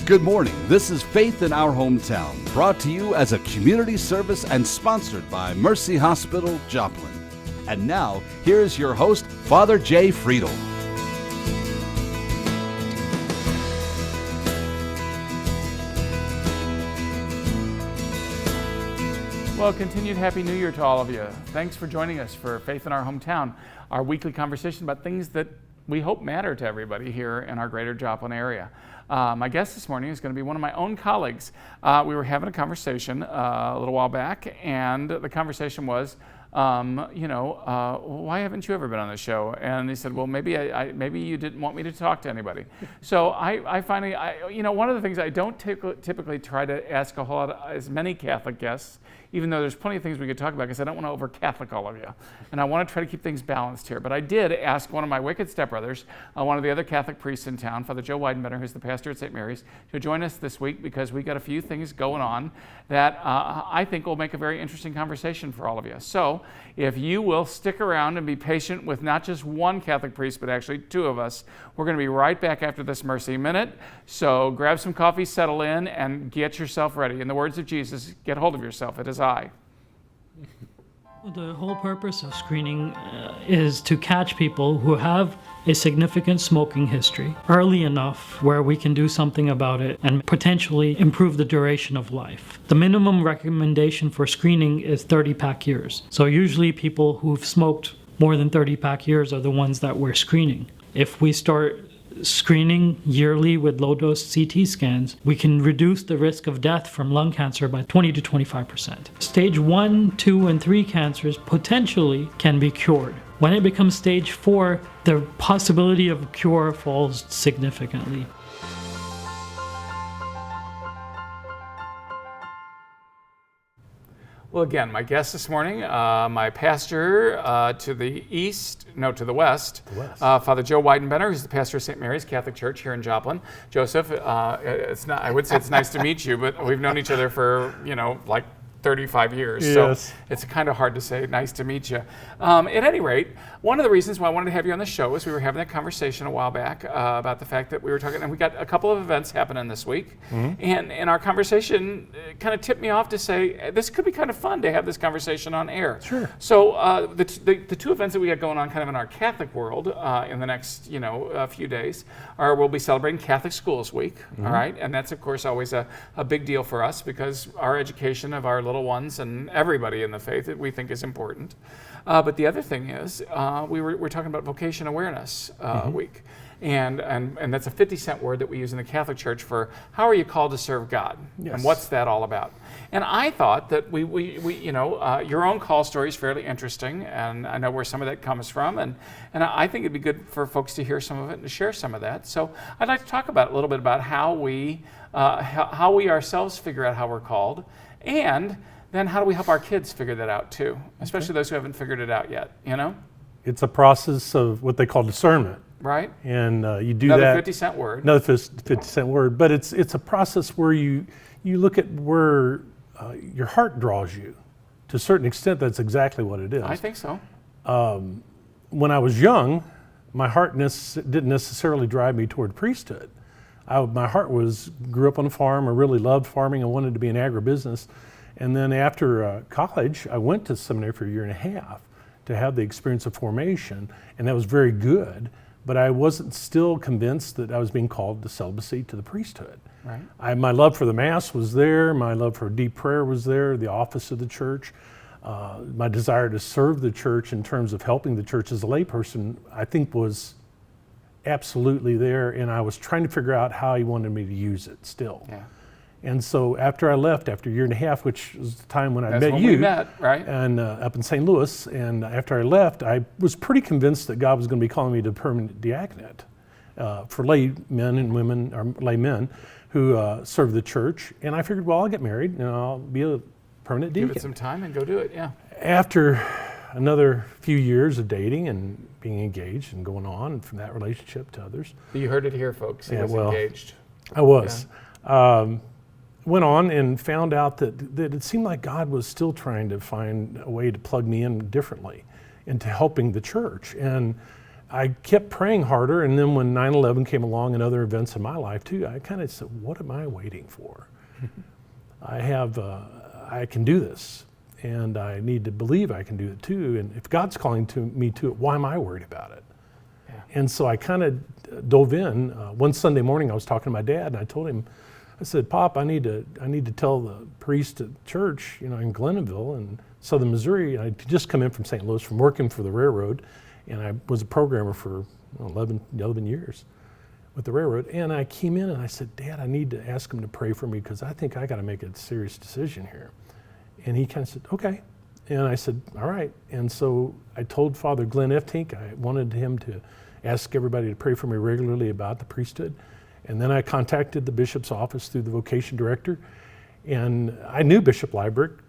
Good morning. This is Faith in Our Hometown, brought to you as a community service and sponsored by Mercy Hospital, Joplin. And now, here is your host, Father Jay Friedel. Well, continued Happy New Year to all of you. Thanks for joining us for Faith in Our Hometown, our weekly conversation about things that we hope matter to everybody here in our greater Joplin area. My guest this morning is going to be one of my own colleagues. We were having a conversation a little while back, and the conversation was, why haven't you ever been on the show? And they said, well, maybe you didn't want me to talk to anybody. So I finally, one of the things I don't typically try to ask a whole lot, as many Catholic guests, even though there's plenty of things we could talk about, because I don't want to over-Catholic all of you. And I want to try to keep things balanced here. But I did ask one of my wicked stepbrothers, one of the other Catholic priests in town, Father Joe Weidenbenner, who's the pastor at St. Mary's, to join us this week because we got a few things going on that I think will make a very interesting conversation for all of you. So if you will stick around and be patient with not just one Catholic priest, but actually two of us, we're going to be right back after this Mercy Minute. So grab some coffee, settle in, and get yourself ready. In the words of Jesus, get hold of yourself. It is I. The whole purpose of screening is to catch people who have a significant smoking history early enough where we can do something about it and potentially improve the duration of life. The minimum recommendation for screening is 30-pack years. So usually people who've smoked more than 30-pack years are the ones that we're screening. If we start screening yearly with low-dose CT scans, we can reduce the risk of death from lung cancer by 20 to 25%. Stage 1, 2, and 3 cancers potentially can be cured. When it becomes stage 4, the possibility of cure falls significantly. Well, again, my guest this morning, my pastor to the west, Father Joe Weidenbenner, who's the pastor of St. Mary's Catholic Church here in Joplin. Joseph, I would say it's nice to meet you, but we've known each other for, like 35 years, yes. So it's kind of hard to say nice to meet you. At any rate, one of the reasons why I wanted to have you on the show is we were having that conversation a while back about the fact that we were talking, and we got a couple of events happening this week, and our conversation kind of tipped me off to say, this could be kind of fun to have this conversation on air. Sure. So the two events that we got going on kind of in our Catholic world in the next few days we'll be celebrating Catholic Schools Week, all right? And that's, of course, always a big deal for us because our education of our little ones and everybody in the faith that we think is important. But the other thing is we're talking about Vocation Awareness Week. And that's a 50-cent word that we use in the Catholic Church for how are you called to serve God? Yes. And what's that all about? And I thought that your own call story is fairly interesting, and I know where some of that comes from, and I think it'd be good for folks to hear some of it and to share some of that. So I'd like to talk about a little bit about how we ourselves figure out how we're called, and then how do we help our kids figure that out too, especially those who haven't figured it out yet, It's a process of what they call discernment. Right. And you do another that. 50-cent word. Another 50-cent word. But it's a process where you look at where your heart draws you. To a certain extent, that's exactly what it is. I think so. When I was young, my heart didn't necessarily drive me toward priesthood. My heart grew up on a farm. I really loved farming. I wanted to be in agribusiness. And then after college, I went to seminary for a year and a half to have the experience of formation, and that was very good, but I wasn't still convinced that I was being called to celibacy, to the priesthood. Right. My love for the Mass was there, my love for deep prayer was there, the office of the church, my desire to serve the church in terms of helping the church as a layperson, I think was absolutely there, and I was trying to figure out how he wanted me to use it still. Yeah. And so after I left, after a year and a half, which was the time when That's met when you, we met, right? And up in St. Louis, and after I left, I was pretty convinced that God was going to be calling me to permanent diaconate for lay men and women, or lay men who serve the church. And I figured, well, I'll get married and I'll be a permanent deacon. Give it some time and go do it, yeah. After another few years of dating and being engaged and going on, and from that relationship to others. You heard it here, folks. He was engaged. I was. Yeah. Went on and found out that it seemed like God was still trying to find a way to plug me in differently into helping the church. And I kept praying harder, and then when 9/11 came along and other events in my life too, I kind of said, what am I waiting for? I can do this, and I need to believe I can do it too, and if God's calling me to it, why am I worried about it? Yeah. And so I kind of dove in. One Sunday morning I was talking to my dad, and I told him, I said, Pop, I need to tell the priest at church, in Glenville in southern Missouri. I'd just come in from St. Louis from working for the railroad, and I was a programmer for 11 years with the railroad. And I came in and I said, Dad, I need to ask him to pray for me because I think I got to make a serious decision here. And he kind of said, okay. And I said, all right. And so I told Father Glenn Eftink I wanted him to ask everybody to pray for me regularly about the priesthood. And then I contacted the bishop's office through the vocation director. And I knew Bishop Liebrecht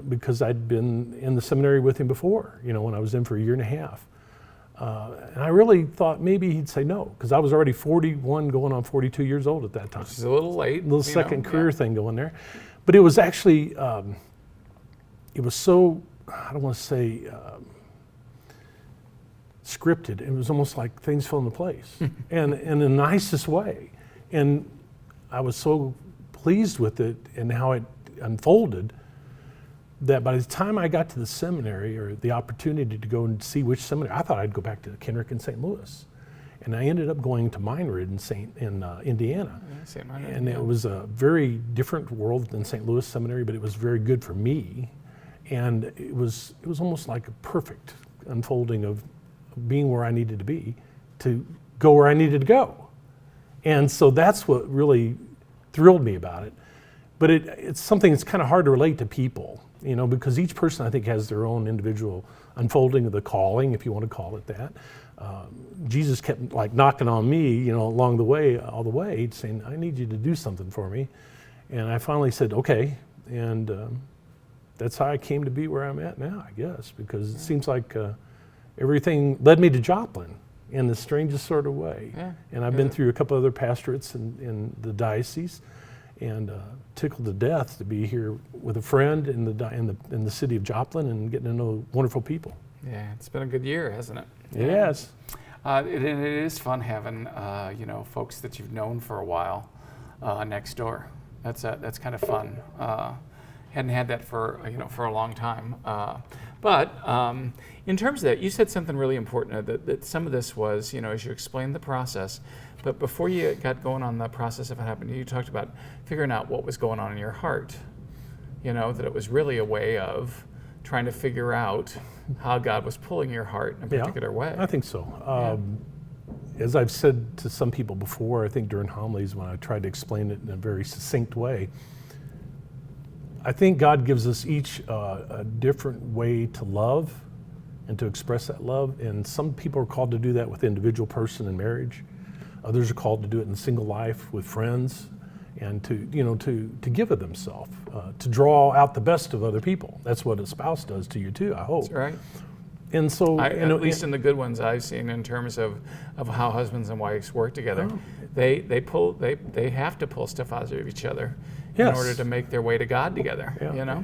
because I'd been in the seminary with him before, when I was in for a year and a half. And I really thought maybe he'd say no, because I was already 41 going on 42 years old at that time. Which is a little late. Little second career thing going there. But it was actually, it was so, I don't want to say scripted. It was almost like things fell into place and in the nicest way. And I was so pleased with it and how it unfolded that by the time I got to the seminary, or the opportunity to go and see which seminary, I thought I'd go back to Kenrick in St. Louis. And I ended up going to Meinrad in Indiana. St. Meinrad, and it was a very different world than St. Louis Seminary, but it was very good for me. And it was almost like a perfect unfolding of being where I needed to be to go where I needed to go. And so that's what really thrilled me about it. But it's something that's kind of hard to relate to people, because each person I think has their own individual unfolding of the calling, if you want to call it that. Jesus kept like knocking on me, along the way, all the way, saying, I need you to do something for me. And I finally said, okay. And that's how I came to be where I'm at now, I guess, because it seems like everything led me to Joplin in the strangest sort of way. Yeah. And I've been through a couple other pastorates in the diocese, and tickled to death to be here with a friend in the city of Joplin and getting to know wonderful people. Yeah, it's been a good year, hasn't it? Yes. It is fun having folks that you've known for a while next door. That's kind of fun. Hadn't had that for a long time. But in terms of that, you said something really important, that some of this was, as you explained the process, but before you got going on the process of what happened, you talked about figuring out what was going on in your heart, that it was really a way of trying to figure out how God was pulling your heart in a particular way. I think so. As I've said to some people before, I think during homilies when I tried to explain it in a very succinct way, I think God gives us each a different way to love and to express that love. And some people are called to do that with individual person in marriage. Others are called to do it in single life with friends, and to give of themselves, to draw out the best of other people. That's what a spouse does to you too, I hope. That's right. And so, at least in the good ones I've seen, in terms of how husbands and wives work together, they have to pull stuff out of each other. Yes. In order to make their way to God together,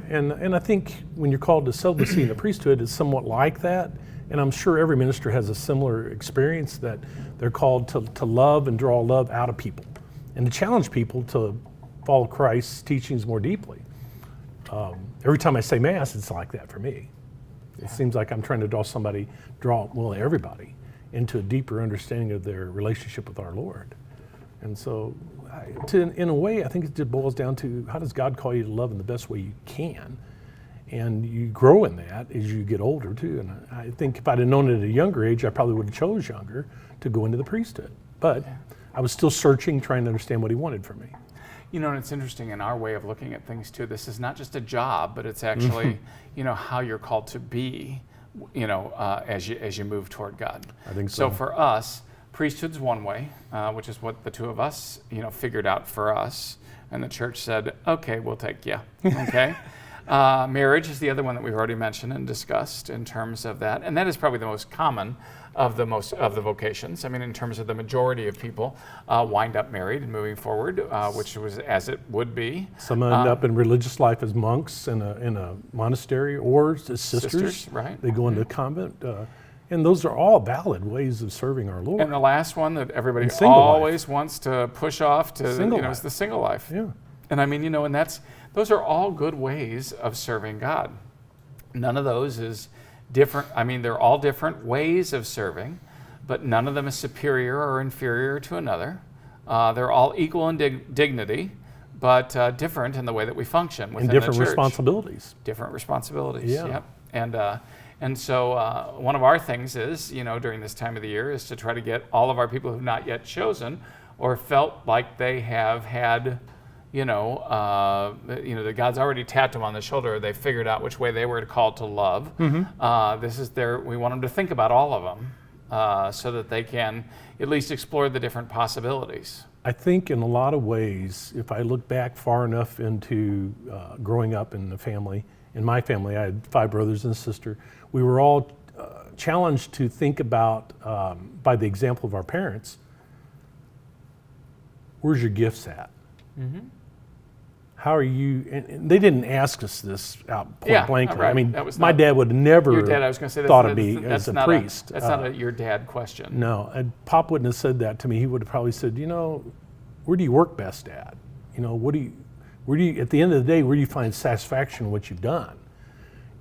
And I think when you're called to celibacy in the priesthood, it's somewhat like that. And I'm sure every minister has a similar experience, that they're called to love and draw love out of people, and to challenge people to follow Christ's teachings more deeply. Every time I say Mass, it's like that for me. It seems like I'm trying to draw everybody into a deeper understanding of their relationship with our Lord. And so, in a way, I think it just boils down to, how does God call you to love in the best way you can? And you grow in that as you get older too. And I think if I'd have known it at a younger age, I probably would have chose younger to go into the priesthood. But I was still searching, trying to understand what he wanted from me. And it's interesting in our way of looking at things too. This is not just a job, but it's actually, how you're called to be, as you move toward God. I think so. So for us, priesthood's one way, which is what the two of us, figured out for us. And the church said, okay, we'll take you. Okay. Marriage is the other one that we've already mentioned and discussed in terms of that. And that is probably the most common of the vocations. I mean, in terms of the majority of people wind up married and moving forward, which was as it would be. Some end up in religious life as monks in a monastery, or as sisters. Right. They go into a convent. And those are all valid ways of serving our Lord. And the last one that everybody And single always wants to push off to, Single is life. the single life. Yeah. And I mean, and those are all good ways of serving God. None of those is different. I mean, they're all different ways of serving, but none of them is superior or inferior to another. They're all equal in dignity, but different in the way that we function within And different the church. responsibilities. Different responsibilities. Yeah. Yep. And so one of our things is, during this time of the year, is to try to get all of our people who've not yet chosen or felt like they have had, that God's already tapped them on the shoulder. They figured out which way they were called to love. Mm-hmm. We want them to think about all of them so that they can at least explore the different possibilities. I think in a lot of ways, if I look back far enough into growing up in the family, in my family, I had 5 brothers and a sister. We were all challenged to think about, by the example of our parents, where's your gifts at? Mm-hmm. How are you? And they didn't ask us this out point blankly. Right. I mean, my dad would have never your dad, I was going to say, thought of me as a priest. That's not your dad question. No, and Pop wouldn't have said that to me. He would have probably said, where do you work best at? Where do you, at the end of the day, where do you find satisfaction in what you've done?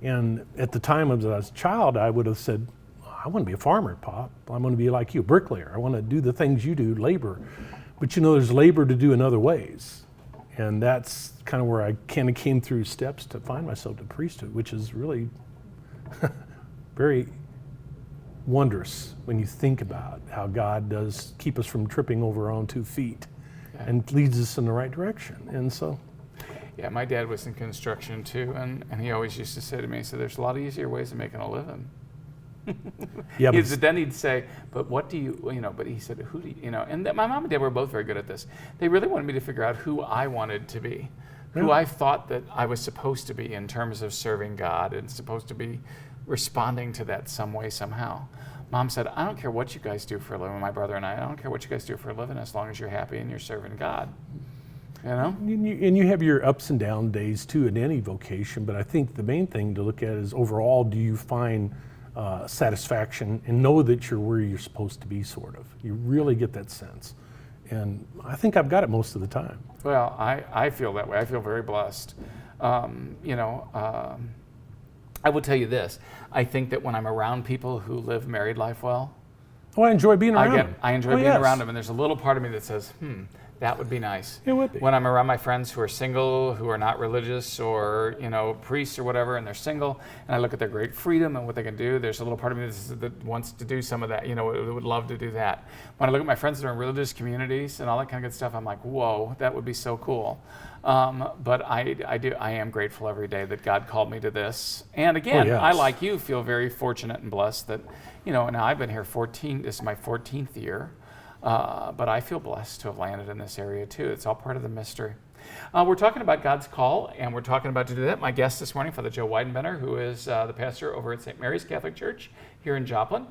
And at the time as I was a child, I would have said, I want to be a farmer, Pop. I want to be like you, a bricklayer. I want to do the things you do, labor. But there's labor to do in other ways. And that's kind of where I kind of came through steps to find myself to priesthood, which is really very wondrous when you think about how God does keep us from tripping over our own 2 feet and leads us in the right direction. And so... Yeah, my dad was in construction too, and he always used to say to me, there's a lot easier ways of making a living. Yeah, Then he'd say, but what do you, but he said, who do you, and my mom and dad were both very good at this. They really wanted me to figure out who I wanted to be, who I thought that I was supposed to be in terms of serving God and supposed to be responding to that some way, somehow. Mom said, I don't care what you guys do for a living, my brother and I don't care what you guys do for a living as long as you're happy and you're serving God. And you have your ups and down days too in any vocation, but I think the main thing to look at is overall, do you find satisfaction and know that you're where you're supposed to be, sort of. You really get that sense. And I think I've got it most of the time. Well, I feel that way. I feel very blessed. I will tell you this. I think that when I'm around people who live married life well, I enjoy being around them. I enjoy being around them, and there's a little part of me that says, that would be nice. It would be. When I'm around my friends who are single, who are not religious or, priests or whatever, and they're single, and I look at their great freedom and what they can do, there's a little part of me that wants to do some of that, would love to do that. When I look at my friends that are in religious communities and all that kind of good stuff, I'm like, whoa, that would be so cool. But I am grateful every day that God called me to this. And again, I, like you, feel very fortunate and blessed that, now I've been here this is my 14th year. But I feel blessed to have landed in this area too. It's all part of the mystery. We're talking about God's call, and we're talking about to do that. My guest this morning, Father Joe Weidenbenner, who is the pastor over at St. Mary's Catholic Church here in Joplin.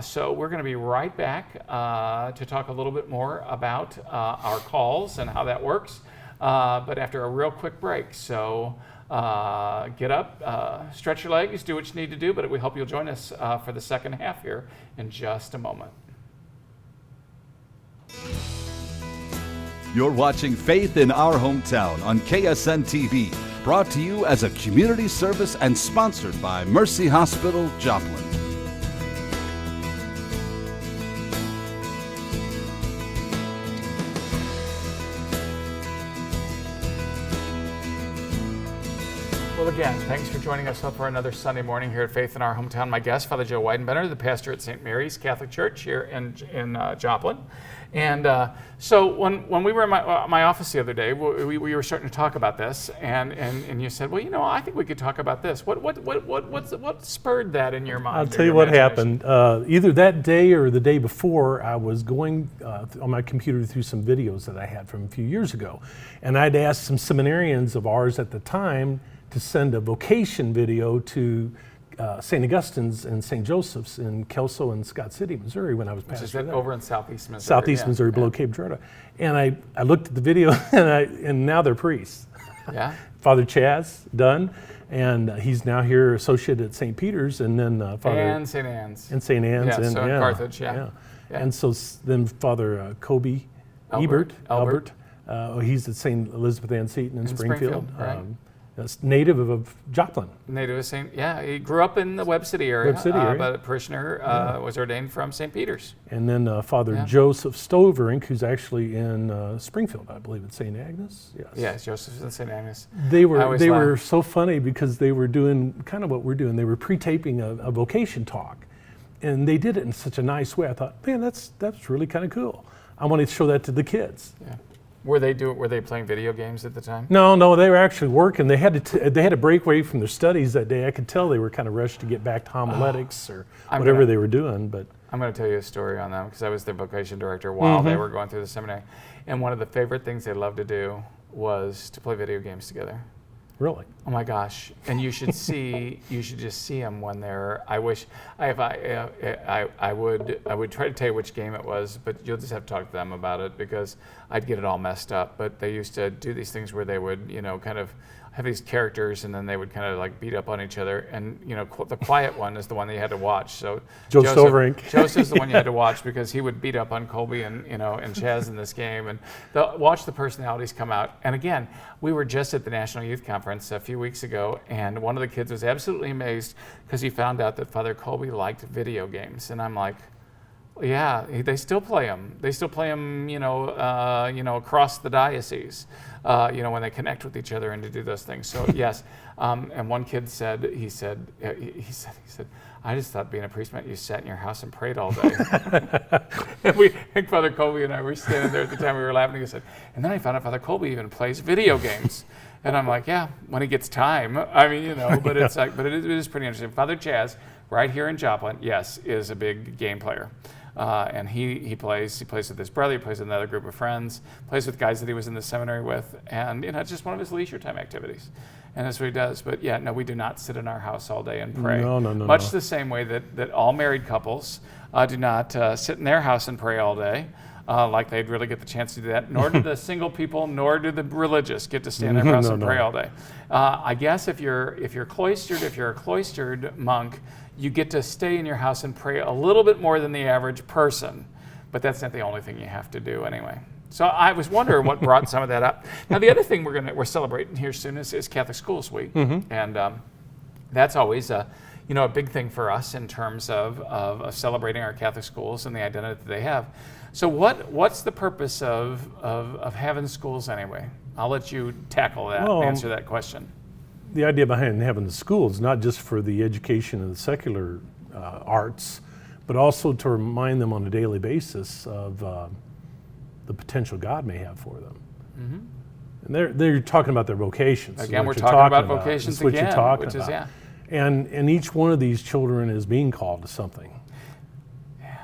So we're going to be right back to talk a little bit more about our calls and how that works, but after a real quick break. So get up, stretch your legs, do what you need to do, but we hope you'll join us for the second half here in just a moment. You're watching Faith in Our Hometown on KSN TV, brought to you as a community service and sponsored by Mercy Hospital, Joplin. Well, again, thanks for joining us for another Sunday morning here at Faith in Our Hometown. My guest, Father Joe Weidenbenner, the pastor at St. Mary's Catholic Church here in Joplin. And so when we were in my office the other day, we were starting to talk about this, and you said, well, I think we could talk about this. What spurred that in your mind? I'll tell you what happened. Either that day or the day before, I was going on my computer through some videos that I had from a few years ago, and I'd asked some seminarians of ours at the time to send a vocation video to St. Augustine's and St. Joseph's in Kelso and Scott City, Missouri, when I was pastor. Which is over in southeast Missouri. Southeast Missouri, below Cape Girardeau. And I looked at the video, and now they're priests. Yeah. Father Chaz Dunn, and he's now here associate at St. Peter's, and then Father And St. Anne's. and St. Anne's, Yeah, and so in Carthage, yeah. And so then Father Kobe Albert, he's at St. Elizabeth Ann Seton in Springfield. Right. That's native of Joplin. Native of St. Yeah, he grew up in the Webb City area. But a parishioner was ordained from St. Peter's. And then Father Joseph Stoverink, who's actually in Springfield, I believe, at St. Agnes. Yes. Yes, Joseph's in St. Agnes. They were so funny because they were doing kind of what we're doing. They were pre-taping a vocation talk, and they did it in such a nice way. I thought, man, that's really kind of cool. I want to show that to the kids. Yeah. Were they playing video games at the time? No, they were actually working. They had to break away from their studies that day. I could tell they were kind of rushed to get back to homiletics or whatever they were doing. But I'm going to tell you a story on them because I was their vocation director while they were going through the seminary. And one of the favorite things they loved to do was to play video games together. Really? Oh my gosh! And you should just see them when they're. I would try to tell you which game it was, but you'll just have to talk to them about it because I'd get it all messed up. But they used to do these things where they would, kind of have these characters, and then they would kind of like beat up on each other. And the quiet one is the one that you had to watch. So Joseph's the one you had to watch because he would beat up on Colby and and Chaz in this game, and watch the personalities come out. And again, we were just at the National Youth Conference a few weeks ago, and one of the kids was absolutely amazed because he found out that Father Colby liked video games, and I'm like, yeah, they still play them. They still play them, across the diocese, when they connect with each other and to do those things. So yes, and one kid said, he said, I just thought being a priest meant you sat in your house and prayed all day. And Father Colby and I were standing there at the time. We were laughing. He said, and then I found out Father Colby even plays video games. And I'm like, yeah, when he gets time. I mean, but it's like, but it is pretty interesting. Father Chaz, right here in Joplin, yes, is a big game player. And he plays with his brother, he plays with another group of friends, plays with guys that he was in the seminary with, and it's just one of his leisure time activities. And that's what he does. But yeah, no, we do not sit in our house all day and pray. No. Much the same way that all married couples do not sit in their house and pray all day. Like they'd really get the chance to do that. Nor do the single people, nor do the religious get to stay in their house and pray all day. I guess if you're cloistered, if you're a cloistered monk, you get to stay in your house and pray a little bit more than the average person. But that's not the only thing you have to do anyway. So I was wondering what brought some of that up. Now the other thing we're celebrating here soon is Catholic Schools Week, and that's always a big thing for us in terms of celebrating our Catholic schools and the identity that they have. So what's the purpose of having schools anyway? I'll let you tackle that, answer that question. The idea behind having the schools, not just for the education of the secular arts, but also to remind them on a daily basis of the potential God may have for them. And they're talking about their vocations. Again, we're talking about vocations again, what you're talking which about. Is, yeah. And each one of these children is being called to something. Yeah.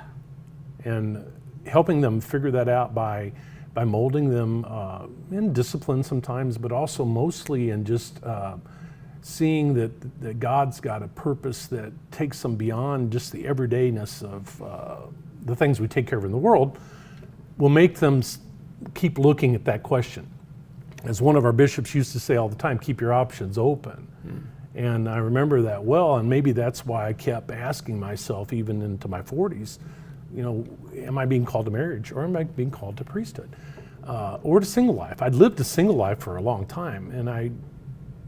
And helping them figure that out by molding them in discipline sometimes, but also mostly in just seeing that God's got a purpose that takes them beyond just the everydayness of the things we take care of in the world, will make them keep looking at that question. As one of our bishops used to say all the time, keep your options open. And I remember that well, and maybe that's why I kept asking myself, even into my 40s, am I being called to marriage, or am I being called to priesthood, or to single life? I'd lived a single life for a long time, and I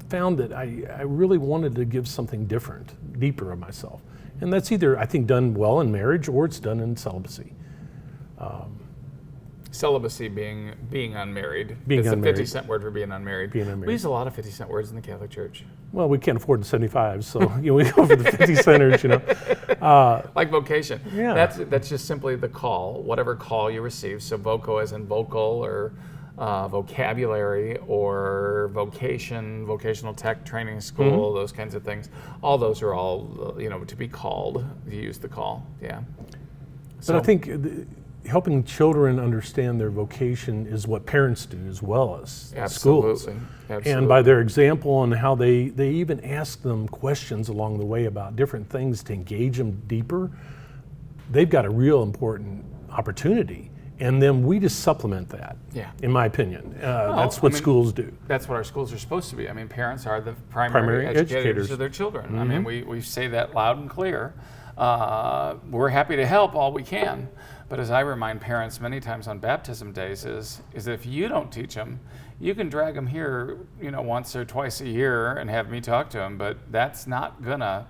found that I really wanted to give something different, deeper of myself. And that's either, I think, done well in marriage, or it's done in celibacy. Celibacy being unmarried. Being it's unmarried. a 50-cent word for being unmarried. Being unmarried. We use a lot of 50-cent words in the Catholic Church. Well, we can't afford the 75, so we go for the 50 centers, Like vocation. Yeah. That's just simply the call, whatever call you receive. So voco as in vocal, or vocabulary, or vocation, vocational tech training school, those kinds of things. All those are all, to be called. You use the call, yeah. But I think helping children understand their vocation is what parents do as well as schools. Absolutely. And by their example and how they even ask them questions along the way about different things to engage them deeper, they've got a real important opportunity. And then we just supplement that, in my opinion. That's what schools do. That's what our schools are supposed to be. I mean, parents are the primary educators of their children. I mean, we say that loud and clear. We're happy to help all we can. But as I remind parents many times on baptism days is if you don't teach them, you can drag them here, once or twice a year and have me talk to them, but that's not gonna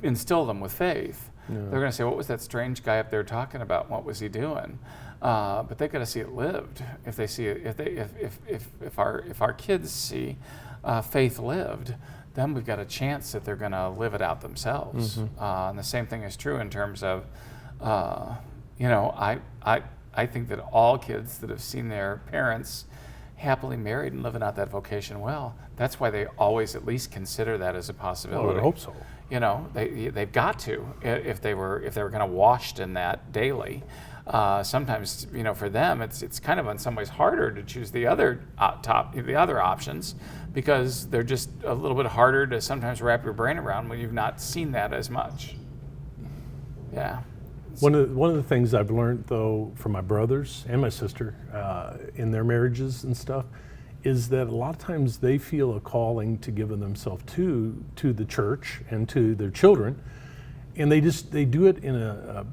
instill them with faith. No. They're gonna say, what was that strange guy up there talking about? What was he doing? But they got to see it lived. If they see it, if our kids see faith lived, then we've got a chance that they're going to live it out themselves. And the same thing is true in terms of, I think that all kids that have seen their parents happily married and living out that vocation well, that's why they always at least consider that as a possibility. I hope so. They've got to if they were going to washed in that daily. Sometimes, for them, it's kind of in some ways harder to choose the other options because they're just a little bit harder to sometimes wrap your brain around when you've not seen that as much. Yeah. One of the things I've learned though from my brothers and my sister in their marriages and stuff is that a lot of times they feel a calling to give themselves to the church and to their children, and they do it in a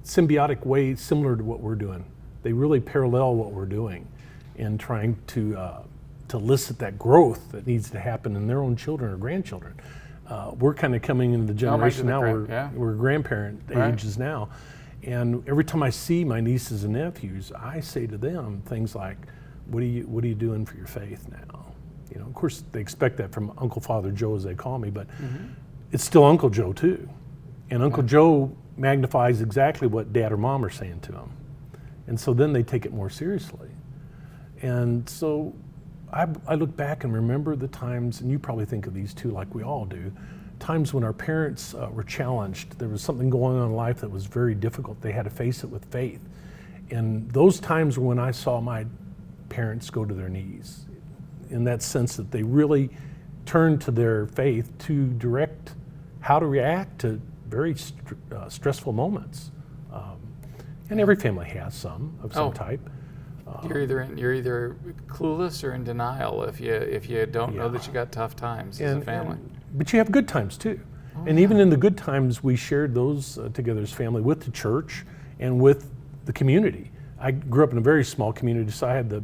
symbiotic way similar to what we're doing. They really parallel what we're doing in trying to elicit that growth that needs to happen in their own children or grandchildren. We're kind of coming into the generation now we're grandparent ages now, and every time I see my nieces and nephews, I say to them things like, what are you doing for your faith now? Of course they expect that from Uncle Father Joe, as they call me, but it's still Uncle Joe too. And Uncle Joe magnifies exactly what Dad or Mom are saying to him. And so then they take it more seriously. And so I look back and remember the times, and you probably think of these too, like we all do, times when our parents were challenged. There was something going on in life that was very difficult. They had to face it with faith. And those times when I saw my parents go to their knees, in that sense that they really turned to their faith to direct how to react to very stressful moments, and every family has some of some type. You're either clueless or in denial if you don't know that you got tough times as a family. But you have good times too, and even in the good times, we shared those together as family with the church and with the community. I grew up in a very small community, so I had the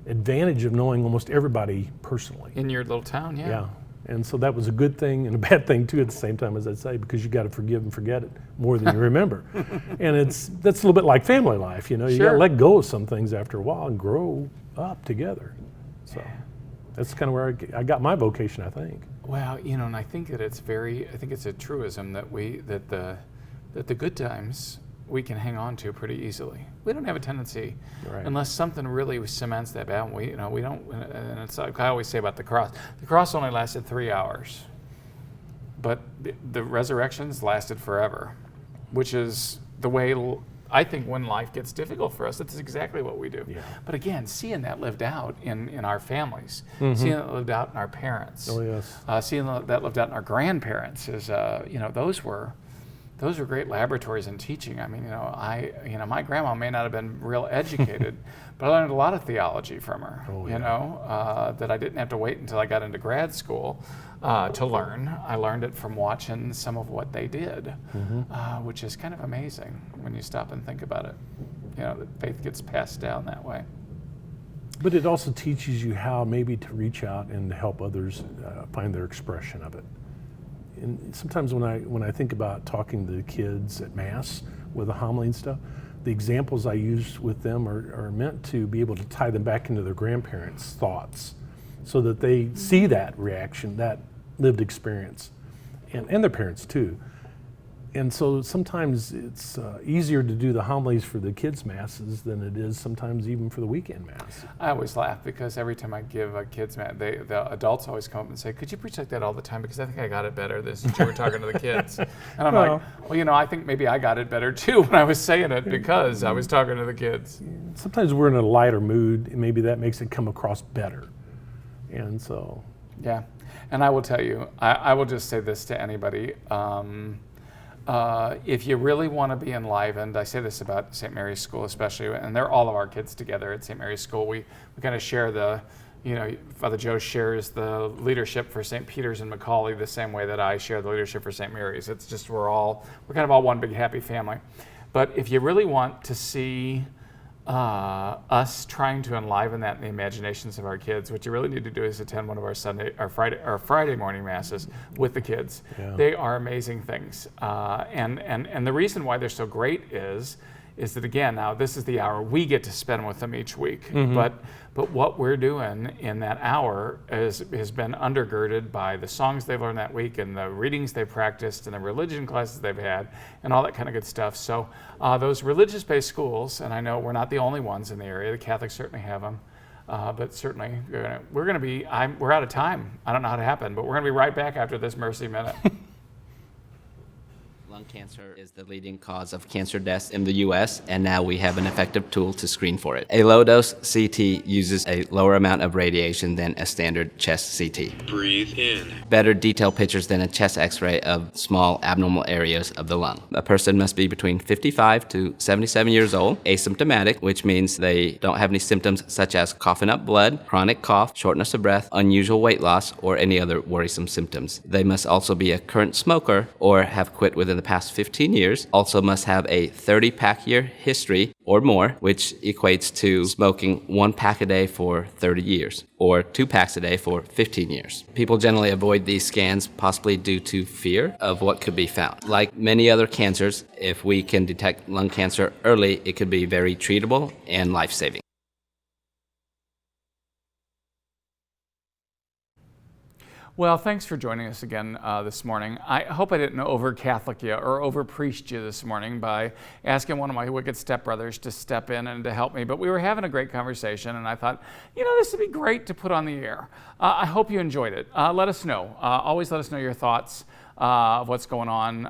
advantage of knowing almost everybody personally in your little town. Yeah. And so that was a good thing and a bad thing too at the same time, as I'd say, because you got to forgive and forget it more than you remember. And that's a little bit like family life, you got to let go of some things after a while and grow up together. So that's kind of where I got my vocation, I think. Well, and I think that it's a truism that the good times we can hang on to pretty easily. We don't have a tendency, unless something really cements that bound. We don't. And it's like I always say about the cross. The cross only lasted 3 hours, but the resurrections lasted forever, which is the way I think when life gets difficult for us. That's exactly what we do. Yeah. But again, seeing that lived out in our families, seeing that lived out in our parents, seeing that lived out in our grandparents is those were great laboratories in teaching. I mean, my grandma may not have been real educated, but I learned a lot of theology from her. That I didn't have to wait until I got into grad school to learn. I learned it from watching some of what they did, which is kind of amazing when you stop and think about it. That faith gets passed down that way. But it also teaches you how maybe to reach out and to help others find their expression of it. And sometimes when I think about talking to the kids at Mass with the homily and stuff, the examples I use with them are meant to be able to tie them back into their grandparents' thoughts so that they see that reaction, that lived experience, and their parents too. And so sometimes it's easier to do the homilies for the kids' masses than it is sometimes even for the weekend mass. I always laugh because every time I give a kids' mass, the adults always come up and say, "Could you preach like that all the time? Because I think I got it better this since you were talking to the kids." And I'm like, well, I think maybe I got it better too when I was saying it because I was talking to the kids. Sometimes we're in a lighter mood, and maybe that makes it come across better. And so. Yeah, and I will tell you, I will just say this to anybody. if you really want to be enlivened, I say this about St. Mary's School especially, and they're all of our kids together at St. Mary's School. We kind of share Father Joe shares the leadership for St. Peter's and Macaulay the same way that I share the leadership for St. Mary's. It's just we're kind of all one big happy family. But if you really want to see us trying to enliven that in the imaginations of our kids, what you really need to do is attend one of our Friday morning masses with the kids. Yeah. They are amazing things, and the reason why they're so great is that, again, now this is the hour we get to spend with them each week, but what we're doing in that hour has been undergirded by the songs they've learned that week and the readings they've practiced and the religion classes they've had and all that kind of good stuff. So those religious-based schools, and I know we're not the only ones in the area, the Catholics certainly have them, but certainly we're out of time. I don't know how to happen, but we're going to be right back after this Mercy Minute. Lung cancer is the leading cause of cancer deaths in the U.S., and now we have an effective tool to screen for it. A low-dose CT uses a lower amount of radiation than a standard chest CT. Breathe in. Better detailed pictures than a chest x-ray of small abnormal areas of the lung. A person must be between 55 to 77 years old, asymptomatic, which means they don't have any symptoms such as coughing up blood, chronic cough, shortness of breath, unusual weight loss, or any other worrisome symptoms. They must also be a current smoker or have quit within the past 15 years, also must have a 30-pack year history or more, which equates to smoking 1 pack a day for 30 years, or 2 packs a day for 15 years. People generally avoid these scans possibly due to fear of what could be found. Like many other cancers, if we can detect lung cancer early, it could be very treatable and life-saving. Well, thanks for joining us again this morning. I hope I didn't over-Catholic you or over-priest you this morning by asking one of my wicked stepbrothers to step in and to help me, but we were having a great conversation, and I thought, this would be great to put on the air. I hope you enjoyed it. Let us know. Always let us know your thoughts of what's going on,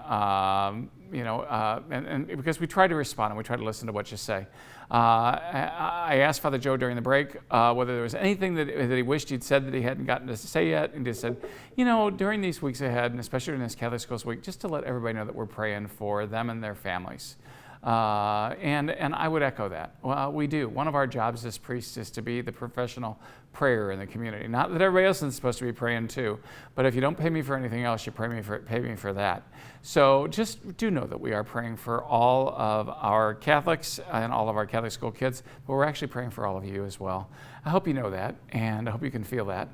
and because we try to respond and we try to listen to what you say. I asked Father Joe during the break whether there was anything that he wished he'd said that he hadn't gotten to say yet, and he said, during these weeks ahead, and especially during this Catholic Schools Week, just to let everybody know that we're praying for them and their families. And I would echo that. Well, we do. One of our jobs as priests is to be the professional prayer in the community. Not that everybody else is supposed to be praying too, but if you don't pay me for anything else, you pay me for that. So just do know that we are praying for all of our Catholics and all of our Catholic school kids, but we're actually praying for all of you as well. I hope you know that, and I hope you can feel that.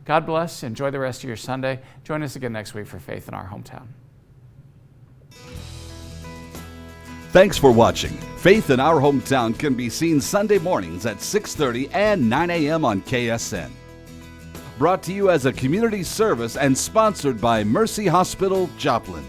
God bless. Enjoy the rest of your Sunday. Join us again next week for Faith in Our Hometown. Thanks for watching. Faith in Our Hometown can be seen Sunday mornings at 6:30 and 9 a.m. on KSN. Brought to you as a community service and sponsored by Mercy Hospital, Joplin.